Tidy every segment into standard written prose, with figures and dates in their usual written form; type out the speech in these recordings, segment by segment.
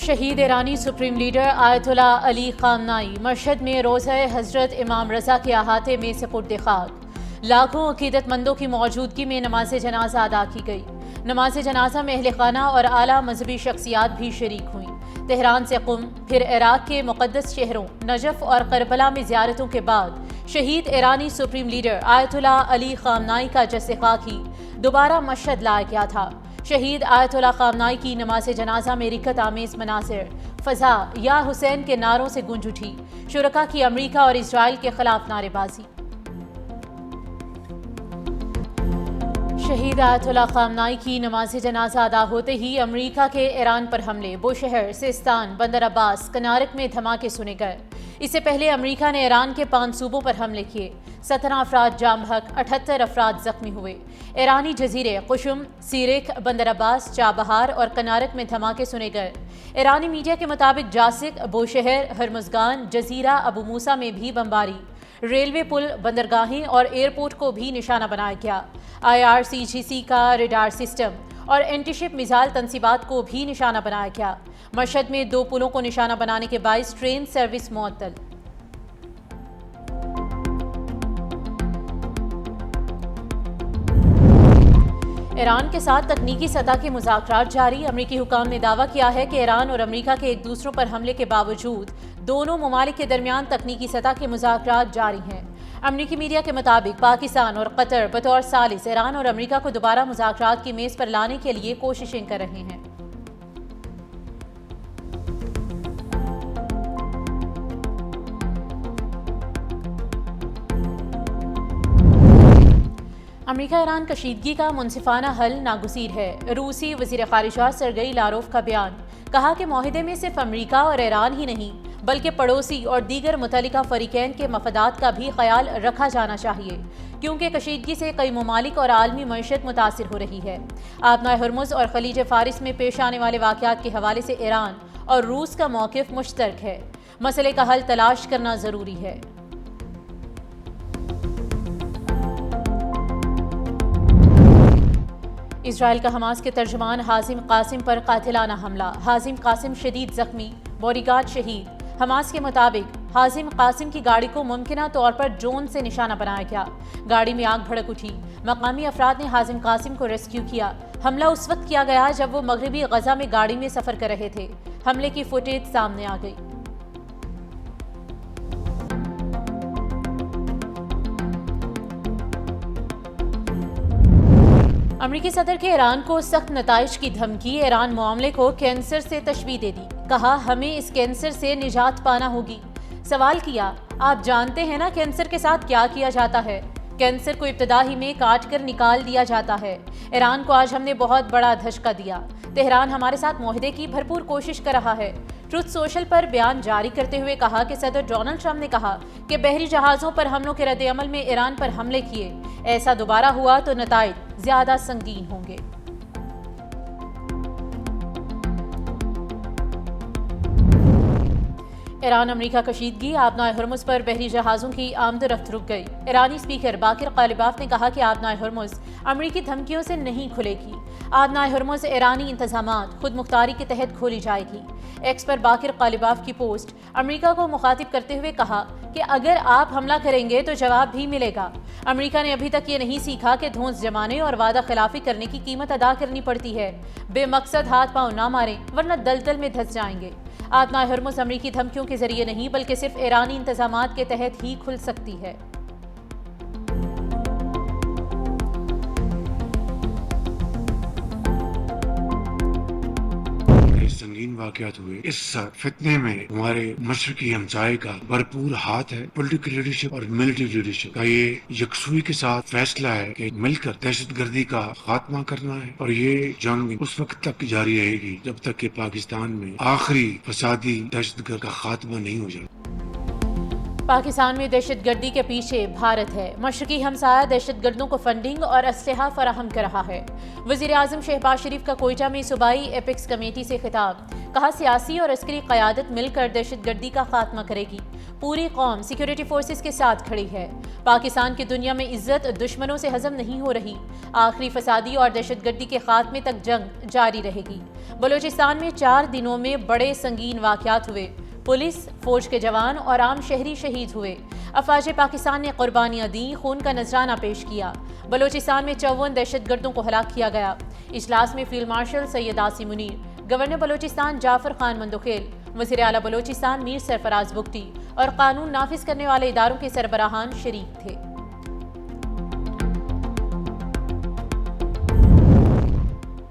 شہید ایرانی supreme leader آیت اللہ علی خامنائی مشہد میں روضہ حضرت امام رضا کے احاطے میں سپرد خاک۔ لاکھوں عقیدت مندوں کی موجودگی میں نماز جنازہ ادا کی گئی۔ نماز جنازہ میں اہل خانہ اور اعلیٰ مذہبی شخصیات بھی شریک ہوئیں۔ تہران سے قم، پھر عراق کے مقدس شہروں نجف اور کربلا میں زیارتوں کے بعد شہید ایرانی سپریم لیڈر آیت اللہ علی خامنائی کا جسد خاکی دوبارہ مشہد لایا گیا تھا۔ شہید آیت اللہ خامنائی کی نماز جنازہ میں رکت آمیز مناظر، فضا یا حسین کے نعروں سے گونج اٹھی۔ شرکاء کی امریکہ اور اسرائیل کے خلاف نعرے بازی۔ شہید آیت اللہ خامنائی کی نماز جنازہ ادا ہوتے ہی امریکہ کے ایران پر حملے، بوشہر، سیستان، بندر عباس، کنارک میں دھماکے سنے گئے۔ اس سے پہلے امریکہ نے ایران کے 5 صوبوں پر حملے کیے، 17 افراد جاں بحق، 78 افراد زخمی ہوئے۔ ایرانی جزیرے قشم، سیرک، بندر عباس، چابہار اور کنارک میں دھماکے سنے گئے۔ ایرانی میڈیا کے مطابق جاسک، بوشہر، ہرمزگان، جزیرہ ابو موسیٰ میں بھی بمباری، ریلوے پل، بندرگاہیں اور ایئرپورٹ کو بھی نشانہ بنایا گیا۔ IRCGC کا ریڈار سسٹم اور اینٹی شپ میزائل تنصیبات کو بھی نشانہ بنایا گیا۔ مشہد میں 2 پلوں کو نشانہ بنانے کے باعث ٹرین سروس معطل۔ ایران کے ساتھ تکنیکی سطح کے مذاکرات جاری۔ امریکی حکام نے دعویٰ کیا ہے کہ ایران اور امریکہ کے ایک دوسروں پر حملے کے باوجود دونوں ممالک کے درمیان تکنیکی سطح کے مذاکرات جاری ہیں۔ امریکی میڈیا کے مطابق پاکستان اور قطر بطور ثالث ایران اور امریکہ کو دوبارہ مذاکرات کی میز پر لانے کے لیے کوششیں کر رہے ہیں۔ امریکہ ایران کشیدگی کا منصفانہ حل ناگزیر ہے۔ روسی وزیر خارجہ سرگئی لاروف کا بیان، کہا کہ معاہدے میں صرف امریکہ اور ایران ہی نہیں بلکہ پڑوسی اور دیگر متعلقہ فریقین کے مفادات کا بھی خیال رکھا جانا چاہیے، کیونکہ کشیدگی سے کئی ممالک اور عالمی معیشت متاثر ہو رہی ہے۔ آبنائے ہرمز اور خلیج فارس میں پیش آنے والے واقعات کے حوالے سے ایران اور روس کا موقف مشترک ہے۔ مسئلے کا حل تلاش کرنا ضروری ہے۔ اسرائیل کا حماس کے ترجمان حازم قاسم پر قاتلانہ حملہ، حازم قاسم شدید زخمی، باڈی گارڈ شہید۔ حماس کے مطابق حازم قاسم کی گاڑی کو ممکنہ طور پر ڈرون سے نشانہ بنایا گیا۔ گاڑی میں آگ بھڑک اٹھی۔ مقامی افراد نے حازم قاسم کو ریسکیو کیا۔ حملہ اس وقت کیا گیا جب وہ مغربی غزہ میں گاڑی میں سفر کر رہے تھے۔ حملے کی فوٹیج سامنے آ گئی۔ امریکی صدر کے ایران کو سخت نتائج کی دھمکی، ایران معاملے کو کینسر سے تشبیہ دے دی، کہا ہمیں اس کینسر سے نجات پانا ہوگی۔ سوال کیا، آپ جانتے ہیں نا کینسر کے ساتھ کیا کیا جاتا ہے؟ کینسر کو ابتدا ہی میں کاٹ کر نکال دیا جاتا ہے۔ ایران کو آج ہم نے بہت بڑا دھچکا دیا۔ تہران ہمارے ساتھ معاہدے کی بھرپور کوشش کر رہا ہے۔ ٹروتھ سوشل پر بیان جاری کرتے ہوئے کہا کہ صدر ڈونلڈ ٹرمپ نے کہا کہ بحری جہازوں پر حملوں کے رد عمل میں ایران پر حملے کیے، ایسا دوبارہ ہوا تو نتائج زیادہ سنگین ہوں گے۔ ایران امریکہ کشیدگی، آبنائے ہرمز پر بحری جہازوں کی آمد و رفت رک گئی۔ ایرانی اسپیکر باقر قالیباف نے کہا کہ آبنائے ہرمز امریکی دھمکیوں سے نہیں کھلے گی۔ آبنائے ہرمز ایرانی انتظامات خود مختاری کے تحت کھولی جائے گی۔ ایکس پر باقر قالیباف کی پوسٹ، امریکہ کو مخاطب کرتے ہوئے کہا کہ اگر آپ حملہ کریں گے تو جواب بھی ملے گا۔ امریکہ نے ابھی تک یہ نہیں سیکھا کہ دھونس جمانے اور وعدہ خلافی کرنے کی قیمت ادا کرنی پڑتی ہے۔ بے مقصد ہاتھ پاؤں نہ ماریں ورنہ دلدل میں دھنس جائیں گے۔ آبنائے ہرمز امریکی دھمکیوں کے ذریعے نہیں بلکہ صرف ایرانی انتظامات کے تحت ہی کھل سکتی ہے۔ سنگین واقعات ہوئے، اس فتنے میں ہمارے مشرقی ہمسائے کا بھرپور ہاتھ ہے۔ پولیٹیکل لیڈرشپ اور ملٹری لیڈرشپ کا یہ یکسوئی کے ساتھ فیصلہ ہے کہ مل کر دہشت گردی کا خاتمہ کرنا ہے، اور یہ جنگ اس وقت تک جاری رہے گی جب تک کہ پاکستان میں آخری فسادی دہشت گرد کا خاتمہ نہیں ہو جائے۔ پاکستان میں دہشت گردی کے پیچھے بھارت ہے۔ مشرقی ہمسایہ دہشت گردوں کو فنڈنگ اور اسلحہ فراہم کر رہا ہے۔ وزیر اعظم شہباز شریف کا کوئٹہ میں صوبائی ایپیکس کمیٹی سے خطاب، کہا سیاسی اور عسکری قیادت مل کر دہشت گردی کا خاتمہ کرے گی۔ پوری قوم سیکیورٹی فورسز کے ساتھ کھڑی ہے۔ پاکستان کی دنیا میں عزت دشمنوں سے ہضم نہیں ہو رہی۔ آخری فسادی اور دہشت گردی کے خاتمے تک جنگ جاری رہے گی۔ بلوچستان میں 4 دنوں میں بڑے سنگین واقعات ہوئے۔ پولیس، فوج کے جوان اور عام شہری شہید ہوئے۔ افواج پاکستان نے قربانیاں دیں، خون کا نذرانہ پیش کیا۔ بلوچستان میں 54 دہشت گردوں کو ہلاک کیا گیا۔ اجلاس میں field marshal Syed Asim Munir, governor Balochistan جعفر خان مندوخیل، وزیر اعلیٰ بلوچستان میر سرفراز بگٹی اور قانون نافذ کرنے والے اداروں کے سربراہان شریک تھے۔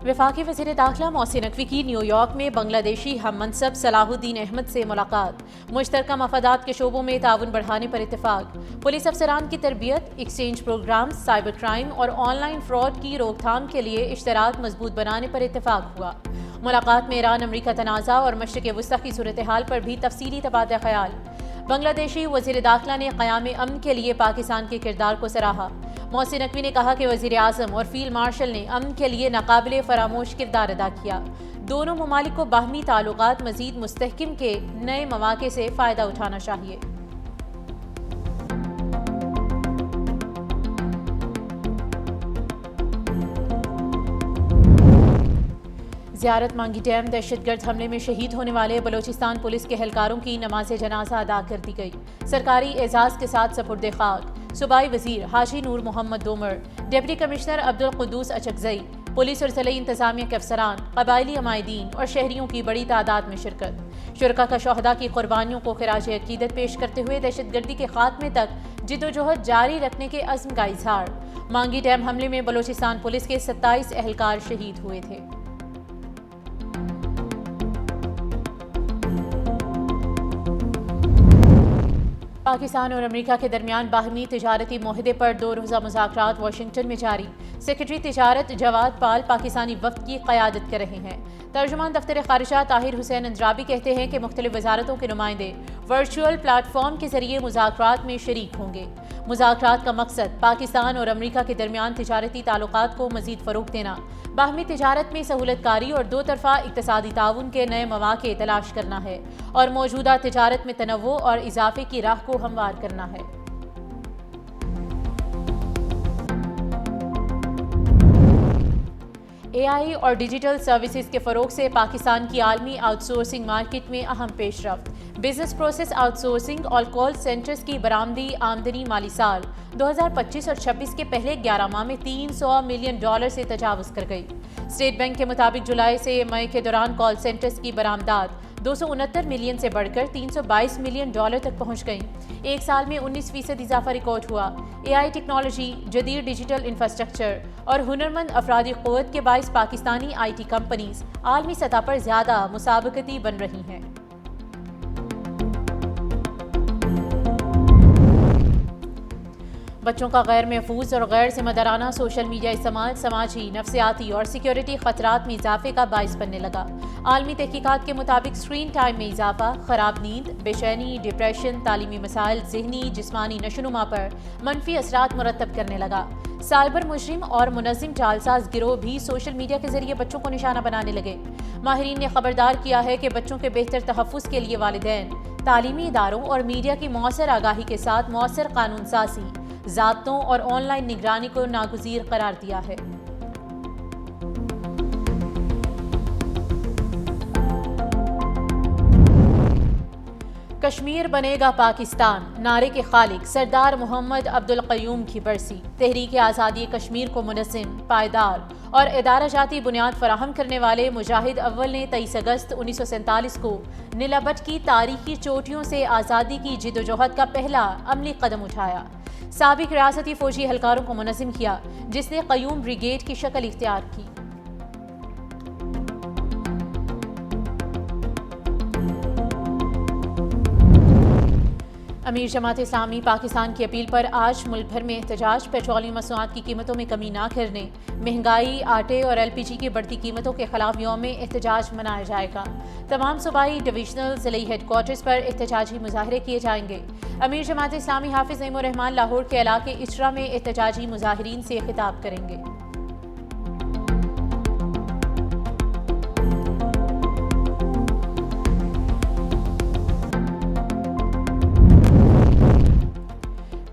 وفاقی وزیر داخلہ محسن نقوی کی نیو یارک میں بنگلہ دیشی ہم منصب صلاح الدین احمد سے ملاقات، مشترکہ مفادات کے شعبوں میں تعاون بڑھانے پر اتفاق، پولیس افسران کی تربیت، ایکسچینج پروگرامز، سائبر کرائم اور آن لائن فراڈ کی روک تھام کے لیے اشتراک مضبوط بنانے پر اتفاق ہوا۔ ملاقات میں ایران امریکہ تنازع اور مشرق وسطی کی صورتحال پر بھی تفصیلی تبادلہ خیال۔ بنگلہ دیشی وزیر داخلہ نے قیام امن کے لیے پاکستان کے کردار کو سراہا۔ محسن نقوی نے کہا کہ وزیر اعظم اور فیلڈ مارشل نے امن کے لیے ناقابل فراموش کردار ادا کیا۔ دونوں ممالک کو باہمی تعلقات مزید مستحکم کے نئے مواقع سے فائدہ اٹھانا چاہیے۔ زیارت مانگی ڈیم دہشت گرد حملے میں شہید ہونے والے بلوچستان پولیس کے اہلکاروں کی نماز جنازہ ادا کر دی گئی۔ سرکاری اعزاز کے ساتھ سپرد خاک صوبائی وزیر Haji Noor Muhammad Domar, deputy commissioner Abdul Quddus Achakzai, police اور ضلعی انتظامیہ کے افسران، قبائلی عمائدین اور شہریوں کی بڑی تعداد میں شرکت۔ شرکاء کا شہداء کی قربانیوں کو خراج عقیدت پیش کرتے ہوئے دہشت گردی کے خاتمے تک جدوجہد جاری رکھنے کے عزم کا اظہار۔ مانگی ڈیم حملے میں بلوچستان پولیس کے 27 اہلکار شہید ہوئے تھے۔ پاکستان اور امریکہ کے درمیان باہمی تجارتی معاہدے پر 2 روزہ مذاکرات واشنگٹن میں جاری۔ سیکرٹری تجارت جواد پال پاکستانی وفد کی قیادت کر رہے ہیں۔ ترجمان دفتر خارجہ طاہر حسین اندرابی کہتے ہیں کہ مختلف وزارتوں کے نمائندے ورچوئل پلیٹ فارم کے ذریعے مذاکرات میں شریک ہوں گے۔ مذاکرات کا مقصد پاکستان اور امریکہ کے درمیان تجارتی تعلقات کو مزید فروغ دینا، باہمی تجارت میں سہولت کاری اور 2 طرفہ اقتصادی تعاون کے نئے مواقع تلاش کرنا ہے اور موجودہ تجارت میں تنوع اور اضافے کی راہ کو ہموار کرنا ہے۔ اے آئی اور ڈیجیٹل سروسز کے فروغ سے پاکستان کی عالمی آؤٹ سورسنگ مارکیٹ میں اہم پیش رفت۔ بزنس پروسیس آؤٹ سورسنگ اور کال سینٹرز کی برآمدی آمدنی مالی سال 2025 اور 26 کے پہلے 11 ماہ میں $300 ملین سے تجاوز کر گئی۔ اسٹیٹ بینک کے مطابق جولائی سے مئی کے دوران کال سینٹرز کی برآمدات 269 ملین سے بڑھ کر $322 ملین تک پہنچ گئیں۔ ایک سال میں 19% اضافہ ریکارڈ ہوا۔ اے آئی ٹیکنالوجی، جدید ڈیجیٹل انفراسٹرکچر اور ہنرمند افرادی قوت کے باعث پاکستانی آئی ٹی کمپنیز عالمی سطح پر زیادہ مسابقتی بن رہی ہیں۔ بچوں کا غیر محفوظ اور غیر ذمہ دارانہ سوشل میڈیا استعمال سماجی، نفسیاتی اور سیکیورٹی خطرات میں اضافے کا باعث بننے لگا۔ عالمی تحقیقات کے مطابق اسکرین ٹائم میں اضافہ، خراب نیند، بے چینی، ڈپریشن، تعلیمی مسائل، ذہنی جسمانی نشوونما پر منفی اثرات مرتب کرنے لگا۔ سائبر مجرم اور منظم جعلساز گروہ بھی سوشل میڈیا کے ذریعے بچوں کو نشانہ بنانے لگے۔ ماہرین نے خبردار کیا ہے کہ بچوں کے بہتر تحفظ کے لیے والدین، تعلیمی اداروں اور میڈیا کی مؤثر آگاہی کے ساتھ مؤثر قانون سازی، ضابطوں اور آن لائن نگرانی کو ناگزیر قرار دیا ہے۔ کشمیر بنے گا پاکستان نعرے کے خالق سردار محمد عبدالقیوم کی برسی۔ تحریک آزادی کشمیر کو منظم، پائیدار اور ادارہ جاتی بنیاد فراہم کرنے والے مجاہد اول نے 23 اگست 1947 کو نیلا بٹ کی تاریخی چوٹیوں سے آزادی کی جدوجہد کا پہلا عملی قدم اٹھایا۔ سابق ریاستی فوجی اہلکاروں کو منظم کیا، جس نے قیوم بریگیڈ کی شکل اختیار کی۔ امیر جماعت اسلامی پاکستان کی اپیل پر آج ملک بھر میں احتجاج، پیٹرولیم مصنوعات کی قیمتوں میں کمی نہ کرنے، مہنگائی، آٹے اور LPG کی بڑھتی قیمتوں کے خلاف یوم احتجاج منایا جائے گا۔ تمام صوبائی، ڈویژنل، ضلعی ہیڈ کوارٹرز پر احتجاجی مظاہرے کیے جائیں گے۔ امیر جماعت اسلامی حافظ نعیم الرحمان لاہور کے علاقے اچرا میں احتجاجی مظاہرین سے خطاب کریں گے۔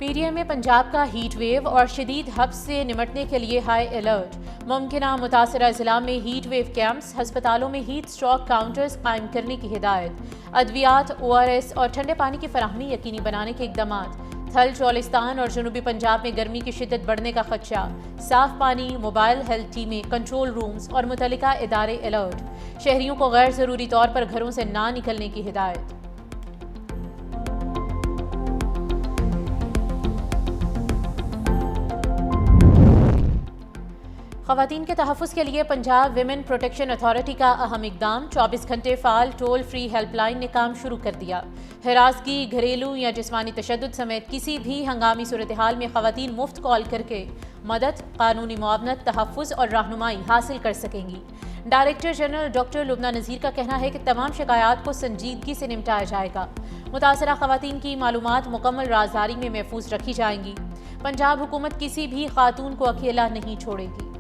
PDM میں پنجاب کا ہیٹ ویو اور شدید حبس سے نمٹنے کے لیے ہائی الرٹ، ممکنہ متاثرہ ضلع میں ہیٹ ویو کیمپس، ہسپتالوں میں ہیٹ اسٹاک کاؤنٹرز قائم کرنے کی ہدایت، ادویات، ORS اور ٹھنڈے پانی کی فراہمی یقینی بنانے کے اقدامات۔ تھل چولستان اور جنوبی پنجاب میں گرمی کی شدت بڑھنے کا خدشہ، صاف پانی، موبائل ہیلتھ ٹیمیں، کنٹرول رومز اور متعلقہ ادارے الرٹ، شہریوں کو غیر ضروری طور پر گھروں سے نہ نکلنے کی ہدایت۔ خواتین کے تحفظ کے لیے پنجاب ویمن پروٹیکشن اتھارٹی کا اہم اقدام، 24 گھنٹے فعال ٹول فری ہیلپ لائن نے کام شروع کر دیا۔ ہراسگی، گھریلو یا جسمانی تشدد سمیت کسی بھی ہنگامی صورتحال میں خواتین مفت کال کر کے مدد، قانونی معاونت، تحفظ اور رہنمائی حاصل کر سکیں گی۔ ڈائریکٹر جنرل ڈاکٹر لبنہ نذیر کا کہنا ہے کہ تمام شکایات کو سنجیدگی سے نمٹایا جائے گا۔ متاثرہ خواتین کی معلومات مکمل رازداری میں محفوظ رکھی جائیں گی۔ پنجاب حکومت کسی بھی خاتون کو اکیلا نہیں چھوڑے گی۔